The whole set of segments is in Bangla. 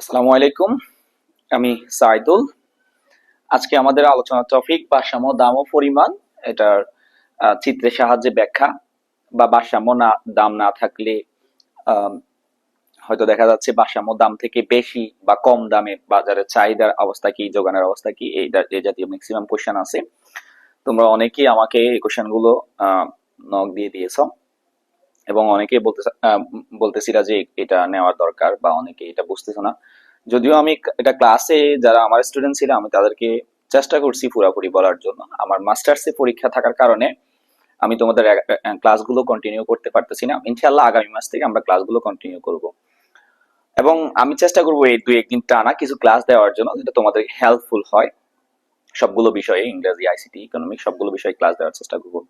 আসসালামু আলাইকুম। আমি সাইদুল। আজকে আমাদের আলোচনার টপিক ভারসাম্য, দাম ও পরিমাণ। এটার চিত্রের সাহায্যে ব্যাখ্যা বা ভারসাম্য দাম না থাকলে আম, হয়তো দেখা যাচ্ছে ভারসাম্য দাম থেকে বেশি বা কম দামে বাজারের চাহিদার অবস্থা কি, যোগানের অবস্থা কি, এই জাতীয় ম্যাক্সিমাম কোশ্চেন আছে। তোমরা অনেকেই আমাকে এই কোশ্চেন গুলো নক দিয়ে দিয়েছো এবং অনেকেই বলতেছিলা যে এটা নেওয়ার দরকার, বা অনেকে এটা বুঝতেছো না। যদিও আমি এটা ক্লাসে যারা আমার স্টুডেন্ট ছিল আমি তাদেরকে চেষ্টা করছি পুরোপুরি বলার জন্য। আমার মাস্টার্সে পরীক্ষা থাকার কারণে আমি তোমাদের ক্লাসগুলো কন্টিনিউ করতে পারতেছি না। ইনশাল্লাহ আগামী মাস থেকে আমরা ক্লাসগুলো কন্টিনিউ করব এবং আমি চেষ্টা করবো এই দুই একদিন টানা কিছু ক্লাস দেওয়ার জন্য, যেটা তোমাদের হেল্পফুল হয়। সবগুলো বিষয়ে, ইংরেজি, আইসিটি, ইকোনমিক্স, সবগুলো বিষয়ে ক্লাস দেওয়ার চেষ্টা করবো।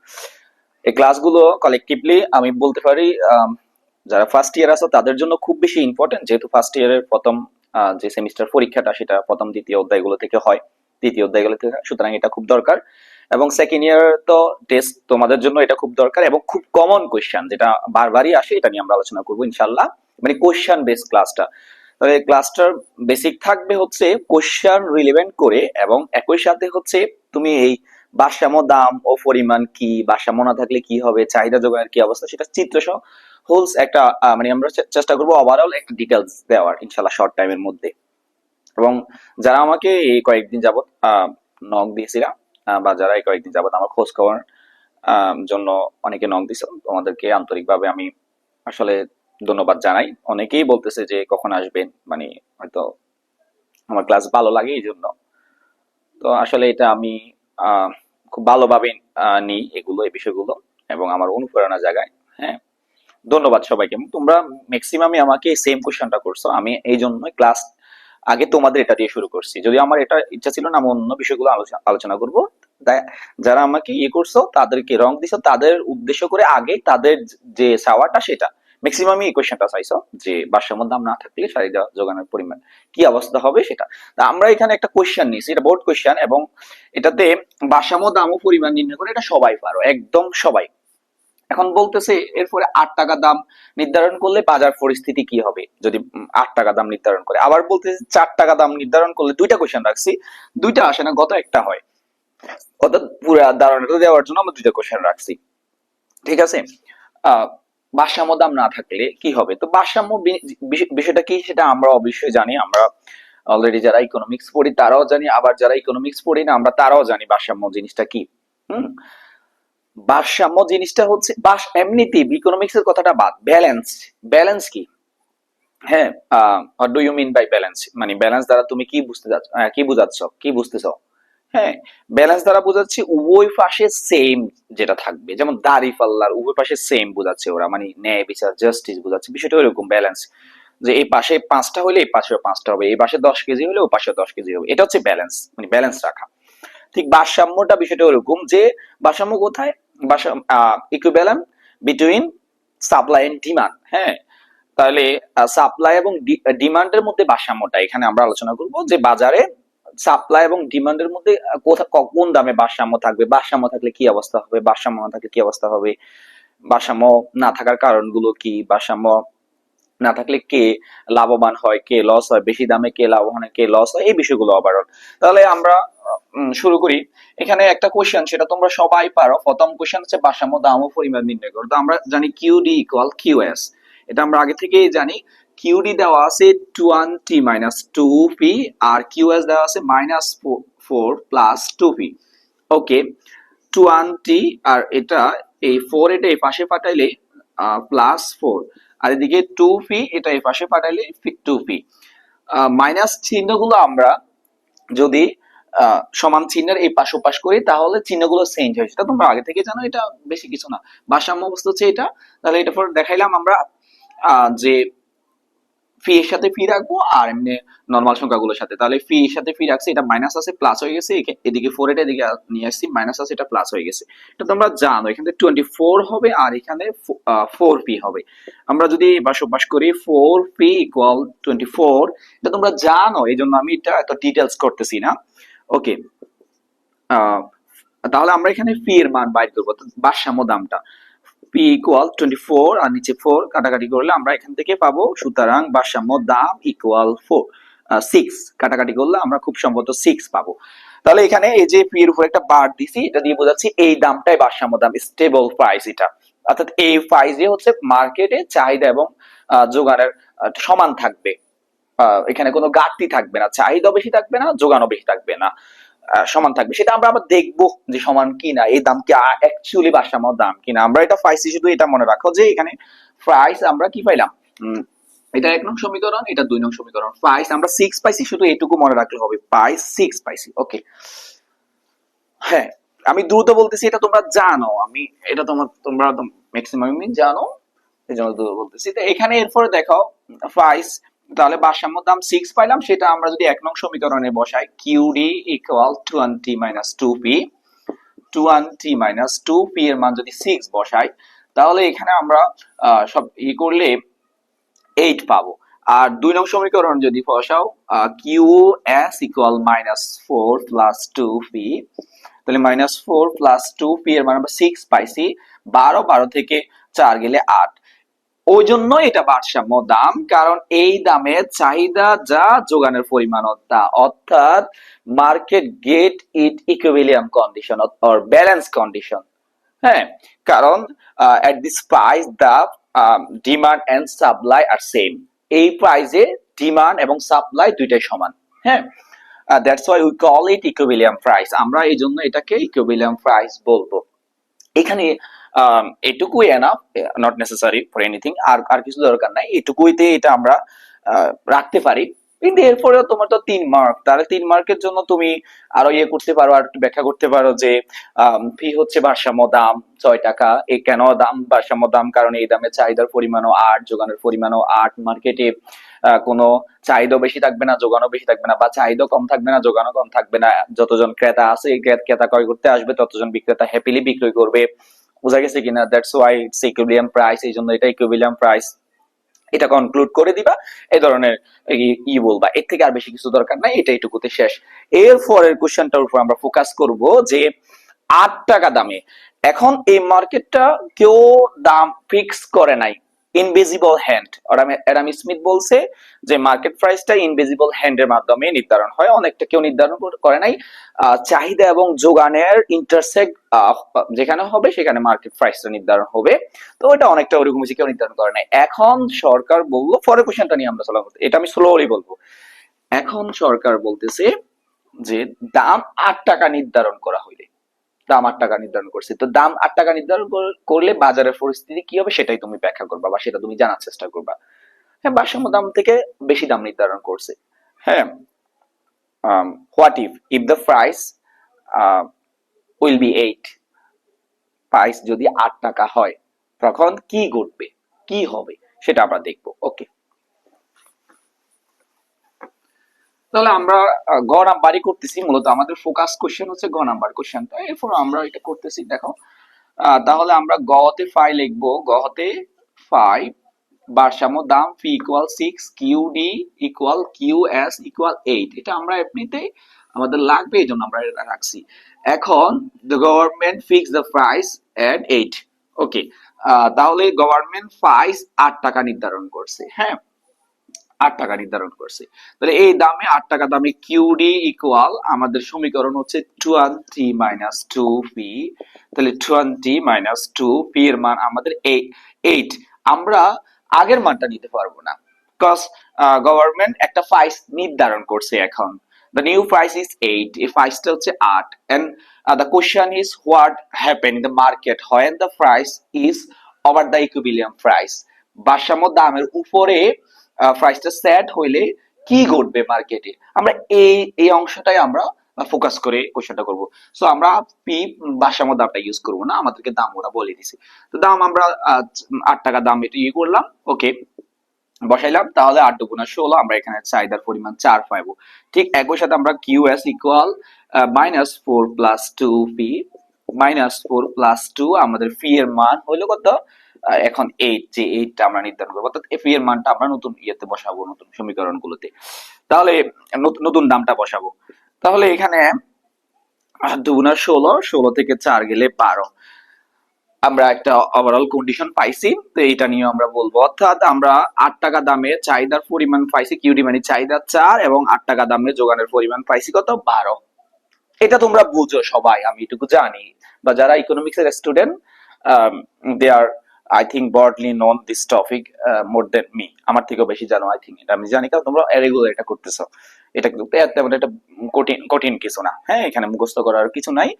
এই ক্লাসগুলো কালেকটিভলি আমি বলতে পারি যারা ফার্স্ট ইয়ার আছে তাদের জন্য খুব বেশি ইম্পর্টেন্ট, যেহেতু ফার্স্ট ইয়ারের প্রথম যে সেমিস্টার পরীক্ষাটা সেটা প্রথম দ্বিতীয় অধ্যায়গুলো থেকে হয়, তৃতীয় অধ্যায়গুলো থেকে, সুতরাং এটা খুব দরকার। এবং সেকেন্ড ইয়ার তো টেস্ট তোমাদের জন্য এটা খুব দরকার এবং খুব কমন কোয়েশ্চেন যেটা বারবারই আসে, এটা নিয়ে আমরা আলোচনা করবো ইনশাল্লাহ। মানে কোয়েশ্চেন বেস ক্লাসটা, তবে ক্লাসটার বেসিক থাকবে হচ্ছে কোয়েশ্চেন রিলেভেন্ট করে, এবং একই সাথে হচ্ছে তুমি এই ভারসাম্য দাম ও পরিমাণ কি, ভারসাম্য না থাকলে কি হবে, চাহিদা যোগানের কি অবস্থা, সেটা চিত্রসহ হোলস একটা মানে আমরা চেষ্টা করবো ওভারঅল একটা ডিটেলস দেওয়ার ইনশাল্লাহ শর্ট টাইমের মধ্যে। এবং যারা আমাকে এই কয়েকদিন যাবত নক দিয়েছিলাম, বা যারা এই কয়েকদিন যাবত আমার খোঁজ খবর জন্য অনেকে নক দিছে, তোমাদেরকে আন্তরিকভাবে আমি আসলে ধন্যবাদ জানাই। অনেকেই বলতেছে যে কখন আসবেন, মানে হয়তো আমার ক্লাস ভালো লাগে এই জন্য। তো আসলে এটা আমি খুব ভালোভাবে নিই এগুলো, এই বিষয়গুলো, এবং আমার অনুপ্রেরণা জাগায়। হ্যাঁ, ধন্যবাদ সবাইকে। এবং তোমরা ম্যাক্সিমামই আমাকে সেম কোশ্চেনটা করছো, আমি এই জন্য ক্লাস আগে তোমাদের এটা দিয়ে শুরু করছি। যদি আমার এটা ইচ্ছা ছিল না আমি অন্য বিষয়গুলো আলোচনা করবো, তাই যারা আমাকে ইয়ে করছো, তাদেরকে রং দিছো, তাদের উদ্দেশ্য করে আগে তাদের যে চাওয়াটা সেটা ম্যাক্সিমামই এই কোশ্চেনটা চাইছো, যে ভারসাম্য দাম না থাকলে চাহিদা যোগানের পরিমাণ কি অবস্থা হবে সেটা। তা আমরা এখানে একটা কোশ্চেন নিয়েছি, এটা বোর্ড কোশ্চেন, এবং এটাতে ভারসাম্য দাম ও পরিমাণ নির্ণয় করে, এটা সবাই পারো, একদম সবাই। এখন বলতেছে এরপরে 8 টাকা দাম নির্ধারণ করলে বাজার পরিস্থিতি কি হবে যদি 8 টাকা দাম নির্ধারণ করে। আবার বলতেছে 4 টাকা দাম নির্ধারণ করলে, দুইটা কোয়েশ্চেন রাখছি, দুইটা আসে না, গত একটা হয়, অর্থাৎ পুরো ধারণাটা দেওয়ার জন্য আমরা দুইটা কোয়েশ্চেন রাখছি। ঠিক আছে। আহ ভারসাম্য দাম না থাকলে কি হবে, তো ভারসাম্য বিষয়টা কি সেটা আমরা অবশ্যই জানি। আমরা অলরেডি যারা ইকোনমিক্স পড়ি তারাও জানি, আবার যারা ইকোনমিক্স পড়ি না আমরা তারাও জানি ভারসাম্য জিনিসটা কি। হুম। ভারসাম্য জিনিসটা হচ্ছে এমনিতে ইকোনমিক্স এর কথাটা বাদ, ব্যালেন্স। ব্যালেন্স কি? হ্যাঁ, what do you mean by balance, মানে ব্যালেন্স দ্বারা তুমি কি বুঝতে যাচ্ছ, কি বুঝাচ্ছ, কি বুঝতেছো? হ্যাঁ, ব্যালেন্স দ্বারা বোঝাচ্ছি উভয় পাশে সেম যেটা থাকবে, যেমন দাড়ি পাল্লার উভয় পাশে সেম বোঝাচ্ছে ওরা, মানে ন্যায় বিচার, জাস্টিস বোঝাচ্ছে, বিষয়টা ওইরকম ব্যালেন্স। যে এই পাশে 5টা হলে এই পাশেও 5টা হবে, এই পাশে 10 কেজি হলে ও পাশে 10 কেজি হবে, এটা হচ্ছে ব্যালেন্স, মানে ব্যালেন্স রাখা। ঠিক ভারসাম্যটা বিষয়টা ওরকম, যে ভারসাম্য কোথায়, ভারসাম্য equivalent between supply and demand. হ্যাঁ, তাহলে সাপ্লাই এবং ডিমান্ডের মধ্যে ভারসাম্যটা এখানে আমরা আলোচনা করব, যে বাজারে সাপ্লাই এবং ডিমান্ডের মধ্যে কোন দামে ভারসাম্য থাকবে, ভারসাম্য থাকলে কি অবস্থা হবে, ভারসাম্য না থাকলে কি অবস্থা হবে, ভারসাম্য না থাকার কারণগুলো কি, ভারসাম্য না থাকলে কে লাভবান হয়, কে লস হয়, বেশি দামে কে লাভবান হয়, কে লস হয়, এই বিষয়গুলো ওভারঅল। তাহলে আমরা শুরু করি। এখানে একটা কোশ্চেন, সেটা তোমরা সবাই পারো। প্রথম কোশ্চেন হচ্ছে ভারসাম্য দাম ও পরিমাণ নির্ণয় করো। তো আমরা জানি কিউডি ইকুয়াল কিউএস, এটা আমরা আগে থেকেই জানি। কিউডি দেওয়া আছে 20 মাইনাস 2p, আর কিউএস দেওয়া আছে -4 প্লাস 2p। ওকে, 20, আর এটা এই 4, এটা এই পাশে পাঠাইলে +4, আর এদিকে 2p, এটা এই পাশে পাঠাইলে 2p। মাইনাস চিহ্নগুলো আমরা যদি সমান চিহ্নের এই পাশ ওপাশ করি তাহলে চিহ্নগুলো চেঞ্জ হয়, সেটা তোমরা আগে থেকে জানো, এটা বেশি কিছু না। ভারসাম্য অবস্থা হচ্ছে এটা। তাহলে এটা পরে দেখাইলাম আমরা যে ফি এর সাথে ফি রাখবো আর এমনি নরমাল সংখ্যাগুলোর সাথে। তাহলে ফি এর সাথে ফি রাখছি, এটা মাইনাস আছে প্লাস হয়ে গেছে, এদিকে 4 এটা এদিকে নিয়ে আসছি, মাইনাস আছে এটা প্লাস হয়ে গেছে। এটা তোমরা জানো, এখানে 24 হবে আর এখানে 4p হবে। আমরা যদি বাস করি 4p ইকুয়াল 24, এটা তোমরা জানো, এই জন্য আমি এটা এত ডিটেলস করতেছি না। ওকে, তাহলে আমরা এখানে ফি এর মান বাইর করবো, ভারসাম্য দামটা। পি ইকুয়াল 24 আর নিচে 4 কাটাকাটি করলে আমরা এখান থেকে পাবো, সুতরাং ভারসাম্য দাম ইকুয়াল 6 কাটাকাটি করলে আমরা খুব সম্ভবত 6 পাবো। তাহলে এখানে এই যে পি এর উপর একটা বার দিছি, এটা দিয়ে বোঝাচ্ছি এই দামটাই ভারসাম্য দাম, স্টেবল প্রাইস এটা। অর্থাৎ এই প্রাইসে হচ্ছে মার্কেটে চাহিদা এবং যোগানের সমান থাকবে, এখানে কোনো ঘাটতি থাকবে না, চাহিদা বেশি থাকবে না, যোগানও বেশি থাকবে না, সমান থাকবে। সেটা আমরা আবার দেখবো যে সমান কিনা, এই দাম কি অ্যাকচুয়ালি ভারসাম্য দাম কিনা। আমরা এটা পাইছি, শুধু এটা মনে রাখো যে এখানে প্রাইস আমরা কি পাইলাম, এটা 1 নং সমীকরণ, এটা 2 নং সমীকরণ। প্রাইস আমরা 6 পাইছি, শুধু এটুকু মনে রাখলে হবে, প্রাইস 6 পাইছি। ওকে, হ্যাঁ আমি দ্রুত বলতেছি, এটা তোমরা জানো, আমি এটা তোমরা ম্যাক্সিমাম জানো, এই জন্য দ্রুত বলতেছি। তো এখানে এরপরে দেখো প্রাইস, তাহলে ভারসাম্য দাম 6 পাইলাম, সেটা আমরা যদি 1 নং সমীকরণে বসাই, কিউডি ইকুয়াল 20 মাইনাস 2পি, 20 মাইনাস 2পি এর মান যদি 6 বসাই, তাহলে এখানে আমরা সব করলে 8 পাবো। আর 2 নং সমীকরণ যদি বসাও, Q S equal minus 4 plus 2পি, তাহলে মাইনাস 4 প্লাস 2পি এর মান আমরা 6 পাইছি। 12 থেকে 4 গেলে 8, ওই জন্য এটা ভারসাম্য দাম, কারণ এই দামে চাহিদা যা যোগানের পরিমাণ তা, অর্থাৎ market get it equilibrium condition or balance condition. হ্যাঁ, কারণ at this price the demand and supply are same, এই প্রাইসে ডিমান্ড এবং সাপ্লাই দুইটাই সমান। হ্যাঁ, that's why we call it equilibrium price, আমরা এই জন্য এটাকে ইকুইলিব্রিয়াম প্রাইস বলবো। এখানে এটুকুই enough, not necessary for anything, আর কিছু দরকার নাই, এটুকুইতে এটা আমরা রাখতে পারি। কিন্তু এরপরেও তোমার তো 3 মার্ক, তাহলে 3 মার্কের জন্য তুমি আরো করতে পারো, আর একটু ব্যাখ্যা করতে পারো যে ফি হচ্ছে ভারসাম্য দাম 6 টাকা, এই কেন দাম ভারসাম্য দাম, কারণ এই দামে চাহিদার পরিমাণও 8, যোগানের পরিমাণও 8, মার্কেটে কোনো চাহিদা বেশি থাকবে না, যোগানও বেশি থাকবে না, বা চাহিদা কম থাকবে না, যোগানও কম থাকবে না। যতজন ক্রেতা আছে, এই ক্রেতা ক্রয় করতে আসবে, ততজন বিক্রেতা হ্যাপিলি বিক্রয় করবে। বোঝা গেছে কিনা? That's why it's equilibrium price, এই জন্য এটা ইকুইলিব্রিয়াম প্রাইস। এটা কনক্লুড করে দিবা, এই ধরনের বলবা, এর থেকে আর বেশি কিছু দরকার নাই, এটা এইটুকুতে শেষ। এরপরের কোশ্চেনটার উপর আমরা ফোকাস করব যে 8 টাকা দামে, এখন এই মার্কেটটা কেউ দাম ফিক্স করে নাই, ইনভিজিবল হ্যান্ড। অ্যাডাম স্মিথ বলছে যে মার্কেট প্রাইসটা ইনভিজিবল হ্যান্ডের মাধ্যমে নির্ধারণ হয়, অনেকটা কেউ নির্ধারণ করে নাই, চাহিদা এবং যোগানের ইন্টারসেক্ট যেখানে হবে সেখানে মার্কেট প্রাইসটা নির্ধারণ হবে। তো এটা অনেকটা ওরকম কেউ নির্ধারণ করে নাই। এখন সরকার বললো, পরের কোশ্চেনটা নিয়ে আমরা চলা, এটা আমি স্লোলি বলবো। এখন সরকার বলতেছে যে দাম 8 টাকা নির্ধারণ করা হইলে, দাম 8 টাকা নির্ধারণ করছে, তো দাম 8 টাকা নির্ধারণ করলে বাজারের পরিস্থিতি কি হবে সেটাই তুমি ব্যাখ্যা করবা, বা সেটা তুমি জানার চেষ্টা করবা। হ্যাঁ, ভারসাম্য দাম থেকে বেশি দাম নির্ধারণ করছে। হ্যাঁ, what if the price will be 8, price যদি 8 টাকা হয়, তখন কি ঘটবে, কি হবে সেটা আমরা দেখবো। ওকে, তাহলে আমরা গ নাম্বারই করতেছি, মূলত আমাদের ফোকাস কোশ্চেন হচ্ছে গ নাম্বার কোশ্চেনটা, এরপর আমরা এটা করতেছি। দেখো, তাহলে আমরা গতে 5 লিখবো, গতে 5, ভারসাম্য দাম ফি equal 6, Q D equal Q S equal 8, এটা আমরা এমনিতেই আমাদের লাগবে, এই জন্য আমরা এটা রাখছি। এখন the government fix the price at 8। Okay, তাহলে গভর্নমেন্ট প্রাইস 8 টাকা নির্ধারণ করছে। হ্যাঁ, 8 টাকা নির্ধারণ করছে, তাহলে এই দামে 8 টাকা দামে কিউডি ইকুয়াল, আমাদের সমীকরণ হচ্ছে 20 মাইনাস 2পি, তাহলে 20 মাইনাস 2পি এর মান আমাদের 8। আমরা আগের মানটা নিতে পারবো না, বিকজ গভর্নমেন্ট একটা প্রাইস নির্ধারণ করছে। এখন the new price is 8, এই প্রাইসটা হচ্ছে 8, and the question is what happen in the market when the price is over the equilibrium price, ভারসাম্য দামের উপরে প্রাইসটা সেট হইলে কি ঘটবে মার্কেটে। আমরা এই অংশটাই আমরা ফোকাস করে কোশ্চেনটা করব। সো আমরা পি ভারসাম্য দামটা ইউজ করব না, আমাদেরকে দাম ওরা বলে দিছে। তো দাম আমরা 8 টাকা দাম এটা করলাম। ওকে, বসাইলাম, তাহলে 8 দুগুণা 16, আমরা এখানে চাহিদার পরিমাণ 4 পাবো। ঠিক একই সাথে আমরা কিউএস ইকুয়াল -4 প্লাস 2পি, -4 প্লাস 2, আমাদের ফি এর মান হইলো কত, এখন 8, যে 8টা আমরা নির্ধারণ করবো, অর্থাৎ ফি এর মানটা আমরা নতুন ইয়েতে বসাবো, নতুন সমীকরণগুলোতে। তাহলে নতুন দামটা বসাবো। তাহলে এখানে 8 দুগুণা 16, 16 থেকে 4 গেলে 12, আমরা একটা ওভারঅল কন্ডিশন পাইছি, তো এটা নিয়ে আমরা বলবো। অর্থাৎ আমরা 8 টাকা দামে চাহিদার পরিমাণ পাইছি, কিউডি মানে চাহিদা 4, এবং 8 টাকা দামে যোগানের পরিমাণ পাইছি কত, 12। এটা তোমরা বুঝো সবাই, আমি এটুকু জানি। বা যারা ইকোনমিক্স এর student, they are I think broadly known this topic more than me, আমার থেকেও বেশি জানো আই থিঙ্ক। এটা আমি জানি, কারণ তোমরা রেগুলার এটা করতেছো। এটা কিন্তু তেমন একটা কঠিন কঠিন কিছু না। হ্যাঁ, এখানে মুখস্থ করার কিছু নাই।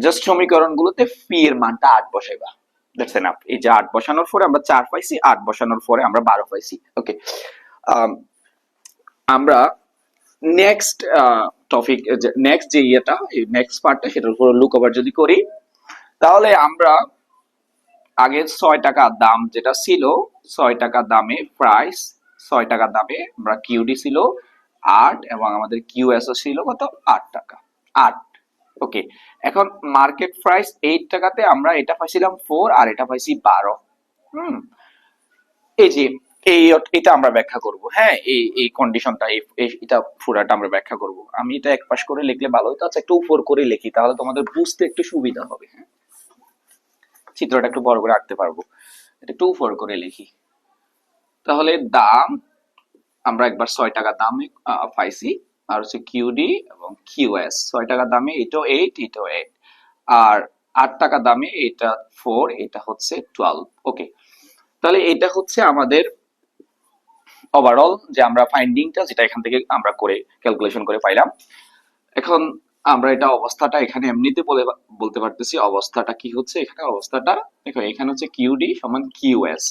জাস্ট সমীকরণ গুলোতে ফি এর মানটা 8 বসাইবা, দ্যাটস এনাফ। এই যে 8 বসানোর পরে আমরা 4 পাইছি, 8 বসানোর পরে আমরা 12 পাইছি। ওকে, আমরা নেক্সট টপিক, নেক্সট যে ইয়েটা, নেক্সট পার্টটা, সেটার উপর লুক ওভার যদি করি, তাহলে আমরা আগে 6 টাকা দাম যেটা ছিল, 6 টাকা দামে প্রাইস, 6 টাকা দামে আমরা কিউডি ছিল 8, এবং আমাদের কিউএস ছিল কত, 8 টাকা, 8। ওকে, এখন মার্কেট প্রাইস 8 টাকাতে আমরা এটা পাইছিলাম 4, আর এটা পাইছি 12। হুম, এই যে এই এটা আমরা ব্যাখ্যা করব। হ্যাঁ, এই কন্ডিশনটা, এটা পুরাটা আমরা ব্যাখ্যা করব। আমি এটা এক পাশ করে লিখলে ভালো হতো। আচ্ছা, একটু উপর করে লিখি, তাহলে তোমাদের বুঝতে একটু সুবিধা হবে। হ্যাঁ, চিত্রটা একটু বড় করে আঁকতে পারবো। এটা একটু উপর করে লিখি। তাহলে দাম আমরা একবার 6 টাকা দামে পাইছি, আর হচ্ছে কিউডি এবং কিউএস 6 টাকা দামে এটাও 8, এটাও 8, আর 8 টাকা দামে এটা 4, এটা হচ্ছে 12। ওকে, তাহলে এটা হচ্ছে আমাদের ওভারঅল যে আমরা ফাইন্ডিংটা, যেটা এখান থেকে আমরা করে ক্যালকুলেশন করে পাইলাম। এখন আমরা এটা অবস্থাটা এখানে এমনিতে বলতে পারতেছি। অবস্থাটা কি হচ্ছে এখানে, অবস্থাটা দেখো, এখানে হচ্ছে কিউডি সমান কিউএস,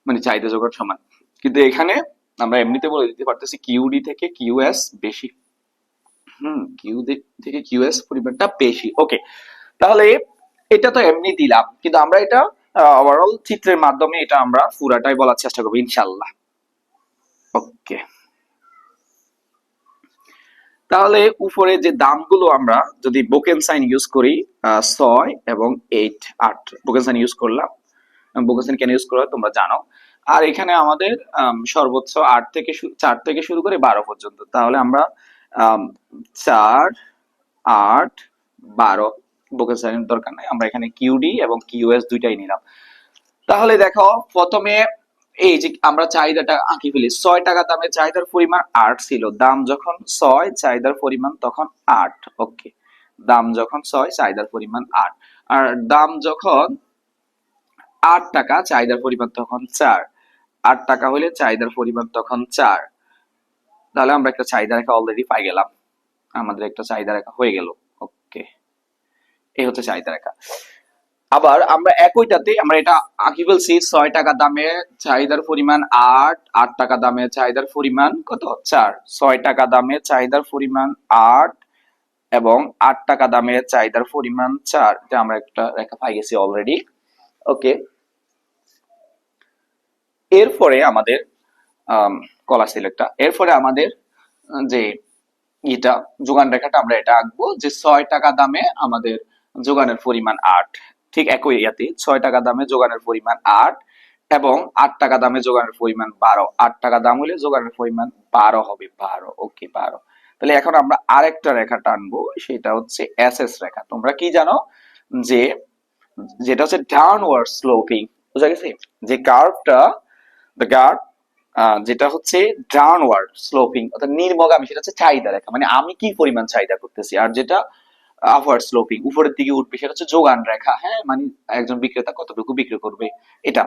মানে চাহিদা যোগান সমান। কিন্তু এখানে আমরা এমনিতে বলে দিতে পারতেছি কিউডি থেকে কিউএস বেশি। কিউডি থেকে কিউএস পরিমাণটা বেশি। ওকে, তাহলে এটা তো এমনি দিলাম, কিন্তু আমরা এটা ওভারঅল চিত্রের মাধ্যমে এটা আমরা পুরাটাই বলার চেষ্টা করবো ইনশাল্লাহ। ওকে, তাহলে উপরে যে দামগুলো আমরা যদি বোকেন সাইন ইউজ করি, 6 এবং 8 বোকেন সাইন ইউজ করলাম। বোকেন সাইন কেন ইউজ করা হয় তোমরা জানো। আর এখানে আমাদের সর্বোচ্চ 4 থেকে শুরু করে 12 পর্যন্ত। তাহলে আমরা 4, 8, 12 বোকেন সাইনের দরকার নাই, আমরা এখানে কিউডি এবং কিউএস দুইটাই নিলাম। তাহলে দেখো, প্রথমে এই যে আমরা চাহিদাটা আঁকি ফেলি। 6 টাকা দামে চাহিদার পরিমাণ 8 ছিল, দাম যখন 6, চাহিদার পরিমাণ তখন 8। ওকে, দাম যখন 6, চাহিদার পরিমাণ 8, আর দাম যখন 8 টাকা, চাহিদার পরিমাণ তখন 4। 8 টাকা হলে চাহিদার পরিমাণ তখন 4। তাহলে আমরা একটা চাহিদা রেখা অলরেডি পাই গেলাম, আমাদের একটা চাহিদা রেখা হয়ে গেল। ওকে, এই হচ্ছে চাহিদা রেখা। আবার আমরা একইটাতে আমরা এটা আঁকি ফেলছি। 6 টাকা দামে চাহিদার পরিমাণ 8, 8 টাকা দামে চাহিদার পরিমাণ কত, 4। 6 টাকা দামে চাহিদার পরিমাণ 8, এবং 8 টাকা দামে চাহিদার পরিমাণ 4। এটা আমরা একটা রেখা পাই গেছি অলরেডি। ওকে, এরপরে আমাদের কলার সিলেক্টটা, এরপরে আমাদের যে এটা যোগান রেখাটা আমরা এটা আঁকবো, যে 6 টাকা দামে আমাদের যোগানের পরিমাণ 8। ঠিক একই ইয়াতে 6 টাকা দামে যোগানের পরিমাণ 8, এবং 8 টাকা দামে যোগানের পরিমাণ 12। 8 টাকা দাম হলে যোগানের পরিমাণ 12 হবে, 12। ওকে, 12। তাহলে এখন আমরা আরেকটা রেখা টানবো, সেটা হচ্ছে এসএস রেখা। তোমরা কি জানো যে যেটা হচ্ছে ডাউনওয়ার্ড স্লোপিং, বুঝা গেছে? যে কার্ভটা, দ্য কার্ভ যেটা হচ্ছে ডাউনওয়ার্ড স্লোপিং অর্থাৎ নিম্নগামী, সেটা হচ্ছে চাহিদা রেখা, মানে আমি কি পরিমাণ চাহিদা করতেছি। আর যেটা আপওয়ার্ড স্লোপিং, উপরের দিকে উঠবে, সেটা হচ্ছে যোগান রেখা। হ্যাঁ, মানে একজন বিক্রেতা কতটুকু বিক্রি করবে এটা।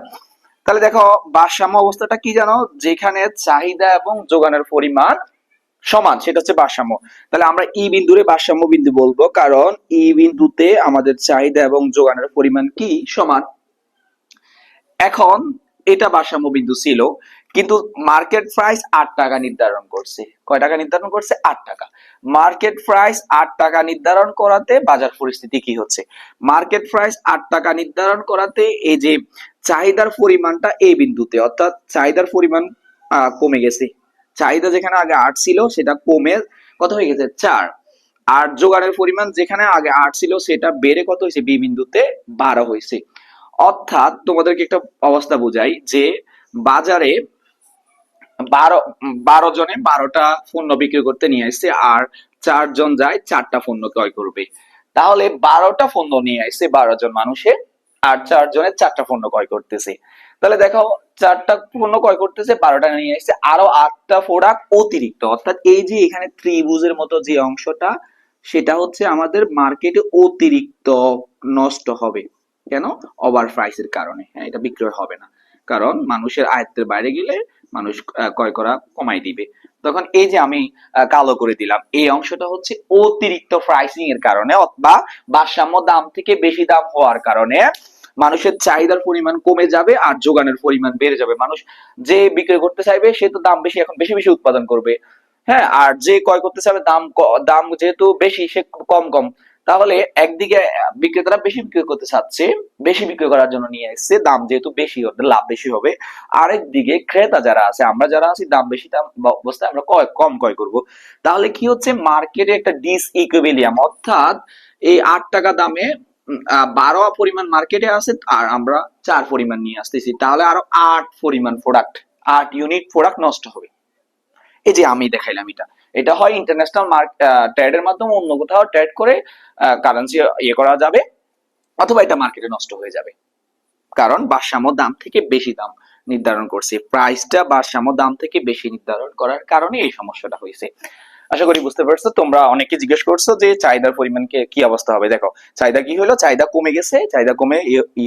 তাহলে দেখো, ভারসাম্য অবস্থাটা কি জানো, যেখানে চাহিদা এবং যোগানের পরিমাণ সমান, সেটা হচ্ছে ভারসাম্য। তাহলে আমরা ই বিন্দুরে ভারসাম্য বিন্দু বলবো, কারণ ই বিন্দুতে আমাদের চাহিদা এবং যোগানের পরিমাণ কি, সমান। এখন এটা ভারসাম্য বিন্দু ছিল, কিন্তু মার্কেট প্রাইস 8 টাকা নির্ধারণ করছে। কয় টাকা নির্ধারণ করছে, 8 টাকা। মার্কেট প্রাইস 8 টাকা নির্ধারণ করাতে বাজার পরিস্থিতি কি হচ্ছে, মার্কেট প্রাইস 8 টাকা নির্ধারণ করাতে এই যে চাহিদার পরিমাণটা এই বিন্দুতে, অর্থাৎ চাহিদার পরিমাণ কমে গেছে। চাহিদা যেখানে আগে 8 ছিল, সেটা কমে কত হয়ে গেছে, 4। আর যোগানের পরিমাণ যেখানে আগে 8 ছিল, সেটা বেড়ে কত হয়েছে, বি বিন্দুতে 12 হয়েছে। অর্থাৎ তোমাদেরকে একটা অবস্থা বোঝাই, যে বাজারে 12 জনে 12টা পণ্য বিক্রি করতে নিয়ে আসছে, আর 4 জন যায় 4টা পণ্য ক্রয় করবে। তাহলে 12টা পণ্য নিয়ে আসছে 12 জন মানুষের, আর 4 জনের 4টা পণ্য ক্রয় করতেছে। তাহলে দেখো, 4টা পণ্য ক্রয় করতেছে, 12 টাকা নিয়ে আসছে, আরো 8টা প্রোডাক্ট অতিরিক্ত, অর্থাৎ এই যে এখানে ত্রিভুজের মতো যে অংশটা, সেটা হচ্ছে আমাদের মার্কেটে অতিরিক্ত নষ্ট হবে। কেন? ওভার প্রাইসের কারণে। হ্যাঁ, এটা বিক্রয় হবে না, কারণ মানুষের আয়ত্তের বাইরে গেলে মানুষ ক্রয় করা কমাই দিবে। তখন এই যে আমি কালো করে দিলাম, এই অংশটা হচ্ছে অতিরিক্ত প্রাইসিং এর কারণে, অথবা ভারসাম্য দাম থেকে বেশি দাম হওয়ার কারণে মানুষের চাহিদার পরিমাণ কমে যাবে আর যোগানের পরিমাণ বেড়ে যাবে। মানুষ যে বিক্রি করতে চাইবে সে তো দাম বেশি, এখন বেশি বেশি উৎপাদন করবে। হ্যাঁ, আর যে ক্রয় করতে চাইবে দাম যেহেতু বেশি, সে কম কম। তাহলে একদিকে বিক্রেতারা বেশি বিক্রি করতে চাচ্ছে, বেশি বিক্রি করার জন্য নিয়ে এসছে, দাম যেহেতু বেশি হবে, লাভ বেশি হবে। আরেকদিকে ক্রেতা যারা আছে, আমরা যারা আছি, দাম বেশি দাম অবস্থায় আমরা কম ক্রয় করব। তাহলে কি হচ্ছে, মার্কেটে একটা ডিস ইকুইলিব্রিয়াম, অর্থাৎ এই 8 টাকা দামে 12 পরিমাণ মার্কেটে আছে, আর আমরা 4 পরিমাণ নিয়ে আসতেছি, তাহলে আরো 8 ইউনিট প্রোডাক্ট নষ্ট হবে। এই যে আমি দেখাইলাম, এটা হয় ইন্টারন্যাশনাল ট্রেডের মাধ্যমে অন্য কোথাও ট্রেড করে কারেন্সি ইয়ে করা যাবে, অথবা এটা মার্কেটে নষ্ট হয়ে যাবে। কারণ ভারসাম্য দাম থেকে বেশি দাম নির্ধারণ করছে, প্রাইসটা ভারসাম্য দাম থেকে বেশি নির্ধারণ করার কারণে এই সমস্যাটা হয়েছে। আশা করি বুঝতে পারছো। তোমরা অনেকে জিজ্ঞেস করছো যে চাহিদার পরিমাণ কি অবস্থা হবে। দেখো, চাহিদা কি হলো, চাহিদা কমে গেছে, চাহিদা কমে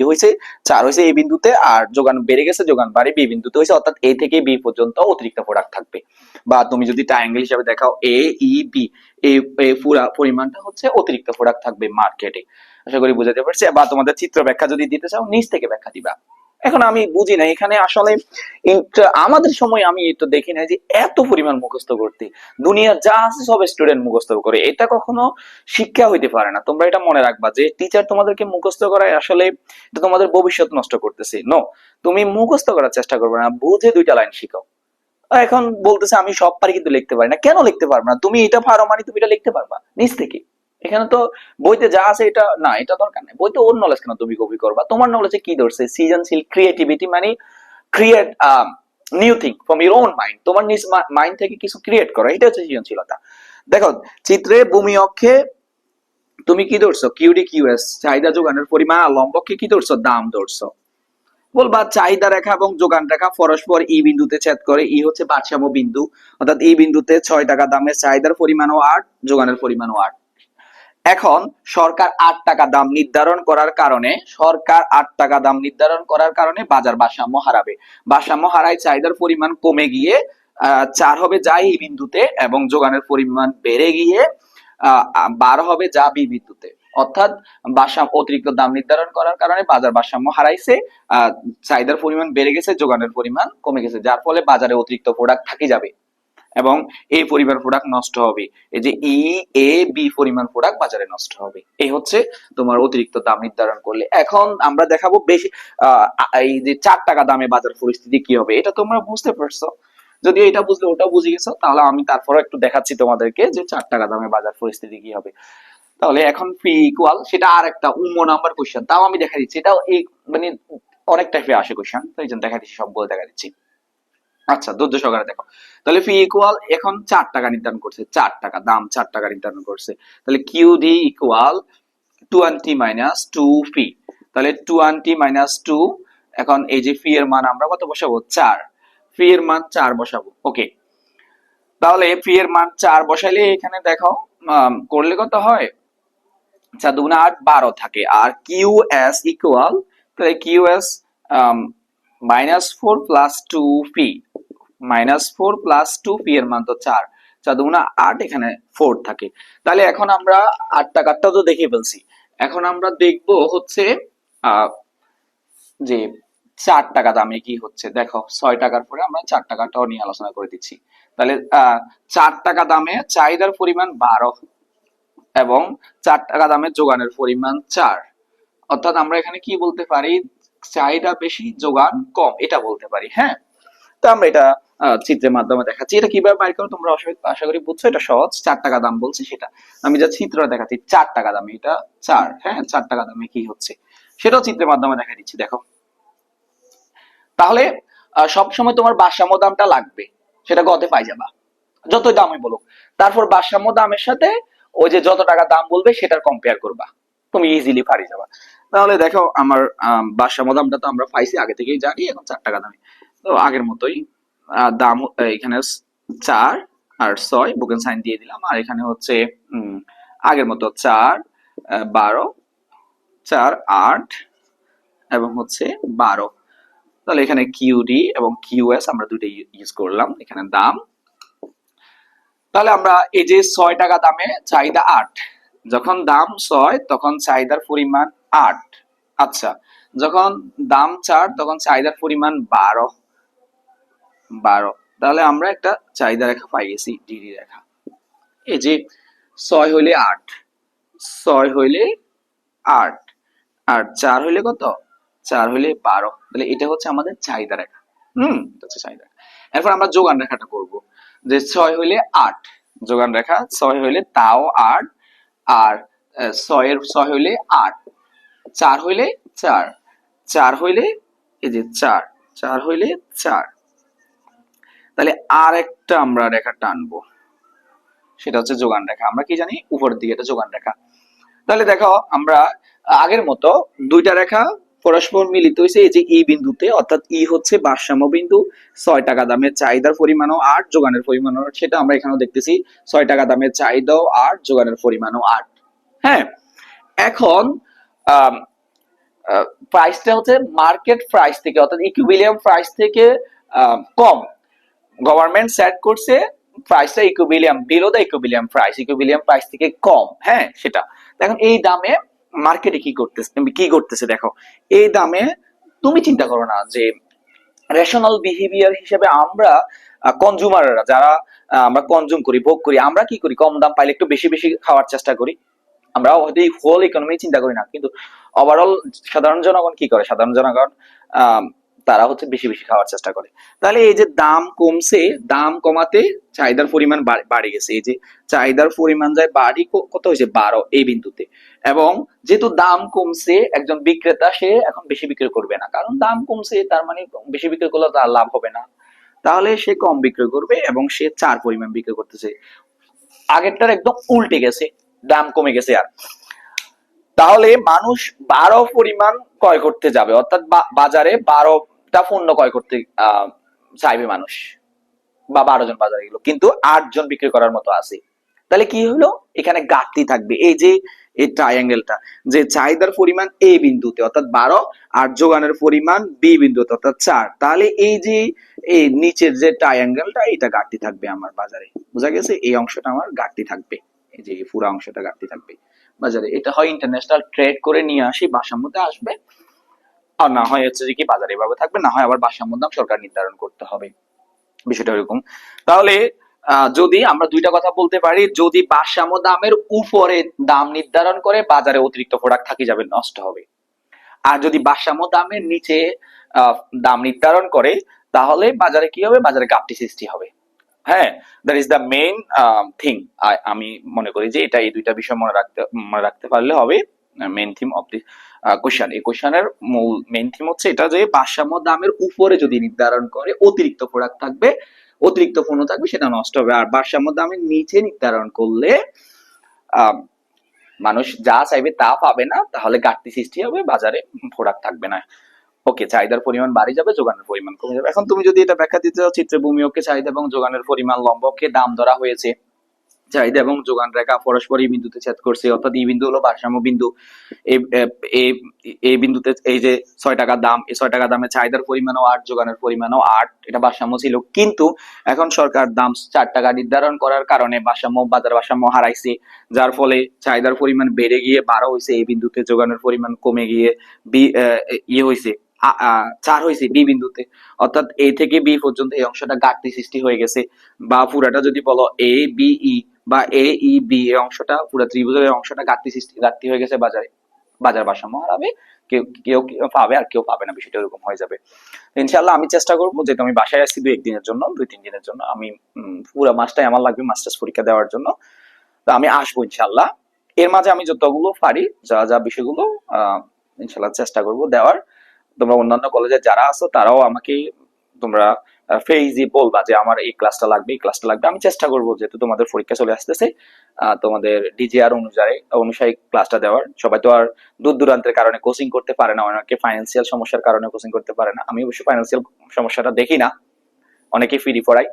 হয়েছে 4 হয়েছে এই বিন্দুতে, আর যোগান বেড়ে গেছে, যোগান বাড়ে বি বিন্দুতে হয়েছে, অর্থাৎ এ থেকে বি পর্যন্ত অতিরিক্ত প্রোডাক্ট থাকবে। বা তুমি যদি ট্রায়াঙ্গেল হিসাবে দেখাও, এ ই বি, এই পুরা পরিমাণটা হচ্ছে অতিরিক্ত প্রোডাক্ট থাকবে মার্কেটে। আশা করি বুঝাতে পারছি। বা তোমাদের চিত্র ব্যাখ্যা যদি দিতে চাও, নিচ থেকে ব্যাখ্যা দিবা। এখন আমি বুঝি না এখানে আসলে আমাদের সময় আমি তো দেখি না যে এত পরিমাণ মুখস্থ করতে, দুনিয়ার যা আছে সব স্টুডেন্ট মুখস্থ করে, এটা কখনো শিক্ষা হইতে পারে না। তোমরা এটা মনে রাখবা যে টিচার তোমাদেরকে মুখস্থ করায় আসলে এটা তোমাদের ভবিষ্যৎ নষ্ট করতেছে। নো, তুমি মুখস্থ করার চেষ্টা করবে না, বুঝে 2টা লাইন শিখাও। এখন বলতেছে আমি সব পারি কিন্তু লিখতে পারি না। কেন লিখতে পারবে না? তুমি এটা পারো মানে তুমি এটা লিখতে পারবা নিজ থেকে। এখানে তো বইতে যা আছে এটা না, এটা দরকার নেই। বইতে ওর নলেজ কেন তুমি কপি করবা? তোমার নলেজে কি ধরছে? সৃজনশীল ক্রিয়েটিভিটি মানে create new thing from your own mind. তোমার নিজ মাইন্ড থেকে কিছু ক্রিয়েট করা, এটা হচ্ছে সৃজনশীলতা। দেখো, চিত্রে ভূমি অক্ষে তুমি কি ধরছো? কিউডি কিউএস, চাহিদা যোগানের পরিমাণ, আর লম্বকে কি ধরছো? দাম ধরছো। বলবা চাহিদা রেখা এবং যোগান রেখা পরস্পর ই বিন্দুতে ছেদ করে, ই হচ্ছে ভারসাম্য বিন্দু, অর্থাৎ এই বিন্দুতে 6 টাকা দামে চাহিদার পরিমাণও 8, যোগানের পরিমাণও 8। এখন সরকার 8 টাকা দাম নির্ধারণ করার কারণে, বাজার ভারসাম্য হারাবে। ভারসাম্য হারায় চাহিদার পরিমাণ কমে গিয়ে 4 হবে যা এই বিন্দুতে, এবং যোগানের পরিমাণ বেড়ে গিয়ে 12 হবে যা বি বিন্দুতে। অর্থাৎ অতিরিক্ত দাম নির্ধারণ করার কারণে বাজার ভারসাম্য হারাইছে, চাহিদার পরিমাণ বেড়ে গেছে, যোগানের পরিমাণ কমে গেছে, যার ফলে বাজারে অতিরিক্ত প্রোডাক্ট থাকি যাবে এবং এই পরিমাণ প্রোডাক্ট নষ্ট হবে। এই যে ই এ বি পরিমাণ প্রোডাক্ট বাজারে নষ্ট হবে। এই হচ্ছে তোমার অতিরিক্ত দাম নির্ধারণ করলে। এখন আমরা দেখাবো বেশি এই যে 4 টাকা দামে বাজার পরিস্থিতি কি হবে, এটা তোমরা বুঝতে পারছো। যদি এটা বুঝলে ওটাও বুঝে গেছো, তাহলে আমি তারপরে একটু দেখাচ্ছি তোমাদেরকে যে 4 টাকা দামে বাজার পরিস্থিতি কি হবে। তাহলে এখন পি ইকুয়াল, সেটা আর একটা উম্ম নাম্বার কোশ্চেন, তাও আমি দেখা দিচ্ছি। এটাও এই মানে অনেক টাইপের আসে কোশ্চেন, তো এই জন্য দেখা দিচ্ছি, সবগুলো দেখা দিচ্ছি। আচ্ছা, ধৈর্য সহকারে দেখো। তাহলে পি ইকুয়াল এখন 4 টাকা নির্ধারণ করছে, 4 টাকা দাম, 4 টাকা নির্ধারণ করছে। তাহলে কিউডি ইকুয়াল 20 মাইনাস 2 পি। তাহলে 20 মাইনাস 2, এখন এই যে ফি এর মান আমরা কত বসাবো? 4। ফি এর মান 4 বসাবো। ওকে, তাহলে ফি এর মান 4 বসাইলে এখানে দেখো করলে কত হয়? 4 দুগুণে 8, 12 থাকে। আর কিউ এস ইকুয়াল, তাহলে Q S -4 plus 2 P, -4 plus 2 P এর মান তো 4, 4 দুগুণে 8, এখানে 4 থাকে। তাহলে এখন আমরা 8 টাকাটা তো দেখে ফেলছি, এখন আমরা দেখব হচ্ছে যে 4 টাকা দামে কি হচ্ছে। দেখো, 6 টাকার পরে আমরা 4 টাকাটাও নিয়ে আলোচনা করে দিচ্ছি। তাহলে 4 টাকা দামে চাহিদার পরিমাণ 12 এবং 4 টাকা দামে যোগানের পরিমাণ 4, অর্থাৎ আমরা এখানে কি বলতে পারি? চাহিদা বেশি, যোগান কম, এটা বলতে পারি। হ্যাঁ, তো আমরা এটা চিত্রের মাধ্যমে দেখাচ্ছি। এটা কিভাবে বাইর করো তোমরা আশা করি বুঝছো, এটা সহজ। 4 টাকা দাম বলছি, সেটা আমি যা চিত্র দেখাচ্ছি। 4 টাকা দামে এটা 4, হ্যাঁ, 4 টাকা দামে কি হচ্ছে সেটাও চিত্রের মাধ্যমে দেখা দিচ্ছি। দেখো, তাহলে সবসময় তোমার ভারসাম্য দামটা লাগবে, সেটা গতে পাই যাবা যতই দামই বলো। তারপর ভারসাম্য দামের সাথে ওই যে যত টাকা দাম বলবে সেটার কম্পেয়ার করবা। তুমি ইজিলি পারি যাবা। তাহলে দেখো আমার ভারসাম্য দামটা তো আমরা পাইছি আগে থেকেই জানি, এখন 4 টাকা দামে। তো আগের মতোই দাম এখানে 4 আর 6 বুকেন সাইন দিয়ে দিলাম, আর এখানে হচ্ছে আগের মতো 4 12 4 8 এবং হচ্ছে 12। তাহলে এখানে কিউডি এবং কিউএস আমরা দুইটা ইউজ করলাম এখানে দাম। তাহলে আমরা এই যে 6 টাকা দামে চাহিদা 8, যখন দাম 6 তখন চাহিদার পরিমাণ 8। আচ্ছা, যখন দাম 4 তখন চাহিদার পরিমাণ 12। তাহলে আমরা একটা চাহিদা রেখা পাই গেছি, ডিডি রেখা। এই যে 6 হইলে 8, 6 হইলে 8 আর 4 হইলে কত, 4 হইলে 12। তাহলে এটা হচ্ছে আমাদের চাহিদা রেখা। এটা হচ্ছে চাহিদা। এরপর আমরা যোগান রেখাটা করব, যে 6 হইলে 8 যোগান রেখা, 6 হইলে তাও 8 আর 6 হইলে 8, 4 হইলে 4, 4 হইলে এই যে 4, 4 হইলে 4। তাহলে আর একটা আমরা রেখা টানবো, সেটা হচ্ছে যোগান রেখা। আমরা কি জানি উপরের দিকে এটা যোগান রেখা। তাহলে দেখো আমরা আগের মতো দুইটা রেখা পরস্পর মিলিত হয়েছে এই যে ই বিন্দুতে, অর্থাৎ ই হচ্ছে ভারসাম্য বিন্দু। 6 টাকা দামের চাহিদার পরিমাণও 8, যোগানের পরিমাণও, সেটা আমরা এখানেও দেখতেছি 6 টাকা দামের চাহিদাও 8, যোগানের পরিমাণও 8। হ্যাঁ, এখন প্রাইসটা হচ্ছে মার্কেট প্রাইস থেকে, অর্থাৎ ইকুইলিব্রিয়াম প্রাইস থেকে কম। গভর্নমেন্ট সেট করছে প্রাইসটা equilibrium, below the equilibrium price থেকে কম। হ্যাঁ, সেটা এখন এই দামে মার্কেটে কি করতেছে দেখো। এই দামে তুমি চিন্তা করো না যে রেশনাল বিহেভিয়ার হিসেবে আমরা কনজুমাররা যারা আমরা কনজুম করি, ভোগ করি, আমরা কি করি, কম দাম পাইলে একটু বেশি বেশি খাওয়ার চেষ্টা করি। আমরা হয়তো এই হোল ইকোনমি চিন্তা করি না, কিন্তু ওভারঅল সাধারণ জনগণ কি করে, সাধারণ জনগণ তারা হচ্ছে বেশি বেশি খাওয়ার চেষ্টা করে। তাহলে এই যে দাম কমছে, দাম কমাতে চাহিদার পরিমাণ বাড়ে গেছে। এই যে চাহিদার পরিমাণ যায় বাড়ি কত হয়েছে 12 এই বিন্দুতে। এবং যেহেতু দাম কমছে, একজন বিক্রেতা সে এখন বেশি বিক্রি করবে না, কারণ দাম কমছে, তার মানে বেশি বিক্রি করলে তার লাভ হবে না, তাহলে সে কম বিক্রি করবে এবং সে 4 পরিমাণ বিক্রি করতেছে। আগেরটার একদম উল্টে গেছে, দাম কমে গেছে। আর তাহলে মানুষ 12 পরিমাণ ক্রয় করতে যাবে, অর্থাৎ বাজারে 12টা পণ্য ক্রয় করতে চাইবে মানুষ, বা 12 জন বাজারে গেল, কিন্তু 8 জন বিক্রি করার মতো আছে। তাহলে কি হলো, এখানে ঘাটতি থাকবে। এই যে এই ট্রায়াঙ্গেলটা, যে চাহিদার পরিমাণ এ বিন্দুতে অর্থাৎ 12 আর যোগানের পরিমাণ বি বিন্দুতে অর্থাৎ 4, তাহলে এই যে এই নিচের যে ট্রায়াঙ্গেলটা, এটা ঘাটতি থাকবে আমার বাজারে। বোঝা গেছে, এই অংশটা আমার ঘাটতি থাকবে, এই যে এই পুরো অংশটা ঘাটতি থাকবে বাজারে। এটা হয় ইন্টারন্যাশনাল ট্রেড করে নিয়ে আসি, ভারসাম্যতে আসবে, আর না হয় হচ্ছে যে কি বাজারে এভাবে থাকবে, না হয় আবার ভারসাম্য দাম সরকার নির্ধারণ করতে হবে। বিষয়টা এরকম। তাহলে যদি আমরা দুইটা কথা বলতে পারি, যদি ভারসাম্য দামের উপরে দাম নির্ধারণ করে, বাজারে অতিরিক্ত প্রোডাক্ট থাকি যাবে, নষ্ট হবে। আর যদি ভারসাম্য দামের নিচে দাম নির্ধারণ করে, তাহলে বাজারে কি হবে, বাজারে ঘাটতি সৃষ্টি হবে। হ্যাঁ, that is the main thing. আমি মনে করি যে এটা, এই দুইটা বিষয় মনে রাখতে পারলে হবে। Main theme of the question, এই কোশ্চেনের মূল মেইন থিম হচ্ছে এটা, যে ভারসাম্য দামের উপরে যদি নির্ধারণ করে, অতিরিক্ত প্রোডাক্ট থাকবে, অতিরিক্ত পণ্য থাকবে, সেটা নষ্ট হবে। আর ভারসাম্য দামের নিচে নির্ধারণ করলে মানুষ যা চাইবে তা পাবে না, তাহলে ঘাটতি সৃষ্টি হবে, বাজারে প্রোডাক্ট থাকবে না। ওকে, চাহিদার পরিমাণ বাড়ে যাবে, যোগানের পরিমাণ কমে যাবে। এখন তুমি যদি এটা ব্যাখ্যা দিতে চাও, চিত্রে ভূমি অক্ষে চাহিদা এবং যোগানের পরিমাণ, লম্ব অক্ষে দাম ধরা হয়েছে, চাহিদা এবং যোগান রেখা পরস্পর এই বিন্দুতে ছেদ করছে, অর্থাৎ এই বিন্দু হলো ভারসাম্য বিন্দু। এই বিন্দুতে এই যে 6 টাকা দাম, এই 6 টাকা দামে চাহিদার পরিমাণও 8, যোগানের পরিমাণও 8, এটা ভারসাম্য ছিল। কিন্তু এখন সরকার দাম 4 টাকা নির্ধারণ করার কারণে বাজার ভারসাম্য হারাইছে, যার ফলে চাহিদার পরিমাণ বেড়ে গিয়ে 12 হয়েছে এই বিন্দুতে, যোগানের পরিমাণ কমে গিয়ে ইয়ে হয়েছে 4 হয়েছে বি বিন্দুতে। অর্থাৎ এ থেকে বি পর্যন্ত এই অংশটা ঘাটতি সৃষ্টি হয়ে গেছে। বা পুরাটা যদি বলো এ বি ই বা এ ই বি, এই অংশটা পুরো ত্রিভুজের অংশটা ঘাটতি হয়ে গেছে বাজারে, বাজার ভারসাম্য হারাবে, কেউ কেউ পাবে আর কেউ পাবে না, বিষয়টা এরকম হয়ে যাবে। ইনশাআল্লাহ আমি চেষ্টা করবো, যেহেতু আমি বাসায় আসছি 2-1 দিনের জন্য, 2-3 দিনের জন্য, আমি পুরো মাসটাই আমার লাগবে মাস্টার্স পরীক্ষা দেওয়ার জন্য, তো আমি আসবো ইনশাআল্লাহ। এর মাঝে আমি যতগুলো পারি, যা যা বিষয়গুলো ইনশাআল্লাহ চেষ্টা করবো দেওয়ার। তোমরা অন্যান্য কলেজে যারা আছো, তারাও আমাকে তোমরা ফেইজি বলবা যে আমার এই ক্লাসটা লাগবে, এই ক্লাসটা লাগবে। আমি চেষ্টা করবো, যেহেতু তোমাদের পরীক্ষা চলে আসতেছে, তোমাদের ডিজিআর অনুসারে ক্লাসটা দেওয়ার। সবাই তো আর দূর দূরান্তের কারণে কোচিং করতে পারে না, অনেকে ফাইন্যান্সিয়াল সমস্যার কারণে কোচিং করতে পারে না। আমি অবশ্য ফাইন্যান্সিয়াল সমস্যাটা দেখি না, অনেকে ফ্রি পড়াই,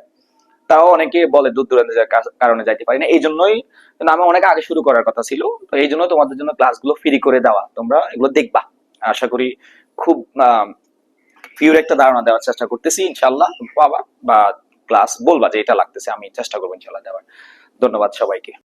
তাও অনেকে বলে দূর দূরান্তে কারণে যাইতে পারি না। এই জন্যই কিন্তু আমি অনেক আগে শুরু করার কথা ছিল, তো এই জন্য তোমাদের জন্য ক্লাসগুলো ফ্রি করে দেওয়া, তোমরা এগুলো দেখবা। আশা করি খুব পিওর একটা ধারণা দেওয়ার চেষ্টা করতেছি, ইনশাল্লাহ পাবা, বা ক্লাস বলবা যে এটা লাগতেছে, আমি চেষ্টা করবো ইনশাল্লাহ দেওয়ার। ধন্যবাদ সবাইকে।